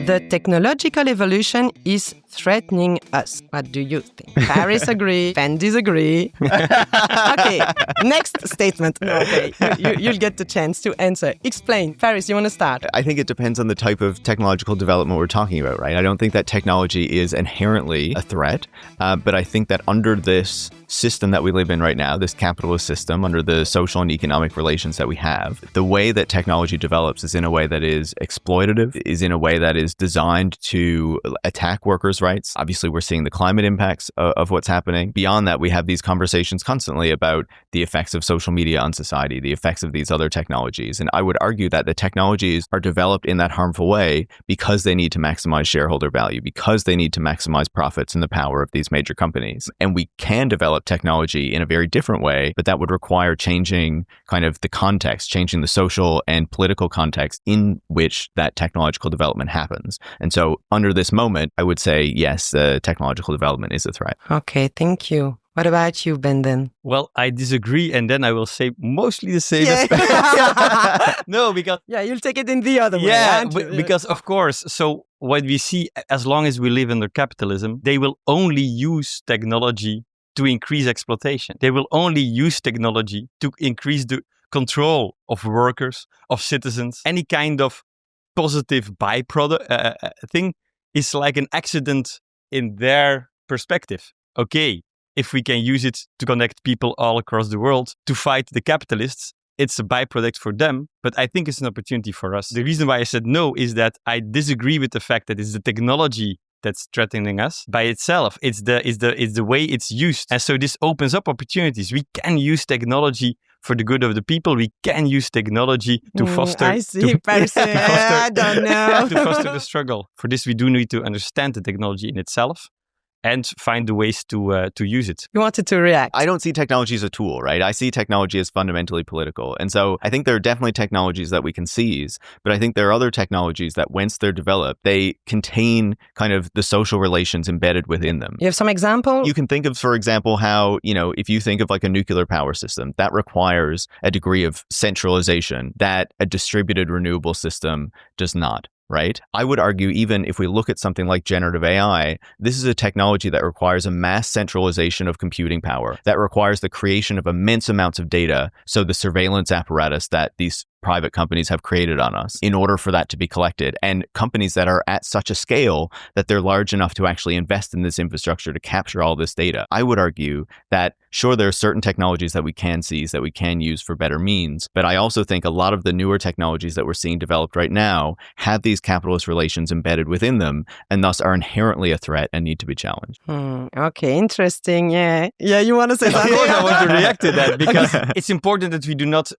The technological evolution is threatening us. What do you think? Paris agree, Fen disagree. Okay, next statement. No, okay, you'll get the chance to answer. Explain. Paris, you want to start? I think it depends on the type of technological development we're talking about, right? I don't think that technology is inherently a threat, but I think that under this system that we live in right now, this capitalist system, under the social and economic relations that we have, the way that technology develops is in a way that is exploitative, is in a way that is designed to attack workers' rights. Obviously, we're seeing the climate impacts of what's happening. Beyond that, we have these conversations constantly about the effects of social media on society, the effects of these other technologies. And I would argue that the technologies are developed in that harmful way because they need to maximize shareholder value, because they need to maximize profits and the power of these major companies. And we can develop technology in a very different way, but that would require changing kind of the context, changing the social and political context in which that technological development happens. And so under this moment, I would say, yes, technological development is a threat. Okay, thank you. What about you, Benden? Well, I disagree, and then I will say mostly the same. No, because... Yeah, you'll take it in the other way. Yeah, because of course, so what we see, as long as we live under capitalism, they will only use technology to increase exploitation. They will only use technology to increase the control of workers, of citizens. Any kind of positive byproduct thing is like an accident in their perspective. Okay, if we can use it to connect people all across the world to fight the capitalists, it's a byproduct for them, but I think it's an opportunity for us. The reason why I said no is that I disagree with the fact that it's the technology that's threatening us by itself. It's the way it's used. And so this opens up opportunities. We can use technology for the good of the people. We can use technology to foster... I don't know. To foster the struggle. For this, we do need to understand the technology in itself and find the ways to use it. You wanted to react. I don't see technology as a tool, right? I see technology as fundamentally political. And so I think there are definitely technologies that we can seize, but I think there are other technologies that once they're developed, they contain kind of the social relations embedded within them. You have some example? You can think of, for example, how, if you think of like a nuclear power system, that requires a degree of centralization that a distributed renewable system does not. Right? I would argue, even if we look at something like generative AI, this is a technology that requires a mass centralization of computing power, that requires the creation of immense amounts of data. So the surveillance apparatus that these private companies have created on us in order for that to be collected, and companies that are at such a scale that they're large enough to actually invest in this infrastructure to capture all this data. I would argue that, sure, there are certain technologies that we can seize, that we can use for better means, but I also think a lot of the newer technologies that we're seeing developed right now have these capitalist relations embedded within them, and thus are inherently a threat and need to be challenged. Okay, interesting. Yeah, you want to say something? Of course, I want to react to that because it's important that we do not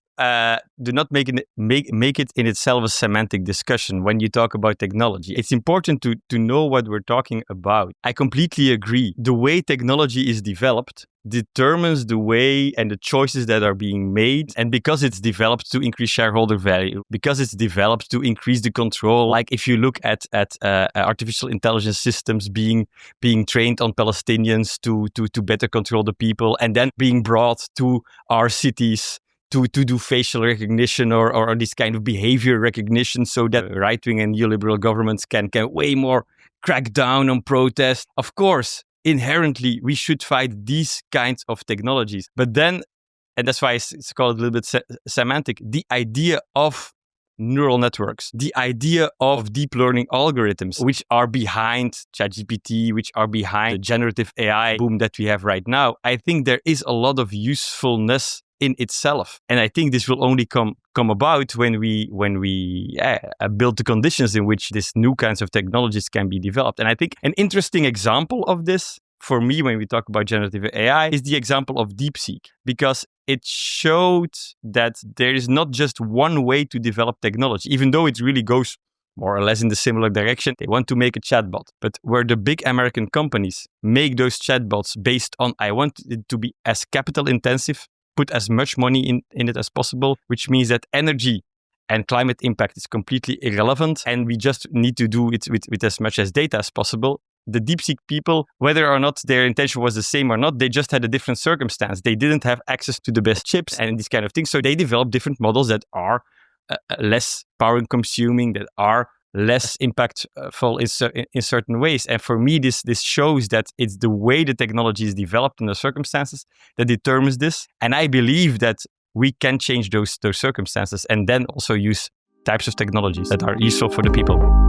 make it in itself a semantic discussion when you talk about technology. It's important to know what we're talking about. I completely agree. The way technology is developed determines the way and the choices that are being made. And because it's developed to increase shareholder value, because it's developed to increase the control, like if you look at artificial intelligence systems being trained on Palestinians to better control the people, and then being brought to our cities to do facial recognition or this kind of behavior recognition so that right-wing and neoliberal governments can way more crack down on protest. Of course, inherently, we should fight these kinds of technologies. But then, and that's why it's called a little bit semantic, the idea of neural networks, the idea of deep learning algorithms, which are behind ChatGPT, which are behind the generative AI boom that we have right now, I think there is a lot of usefulness in itself. And I think this will only come about when we build the conditions in which these new kinds of technologies can be developed. And I think an interesting example of this, for me, when we talk about generative AI, is the example of DeepSeek, because it showed that there is not just one way to develop technology, even though it really goes more or less in the similar direction. They want to make a chatbot, but where the big American companies make those chatbots based on, I want it to be as capital intensive, put as much money in it as possible, which means that energy and climate impact is completely irrelevant, and we just need to do it with as much as data as possible. the DeepSeek people, whether or not their intention was the same or not, they just had a different circumstance. They didn't have access to the best chips and these kind of things. So they developed different models that are less power consuming, that are less impactful in certain ways. And for me, this shows that it's the way the technology is developed in the circumstances that determines this. And I believe that we can change those circumstances and then also use types of technologies that are useful for the people.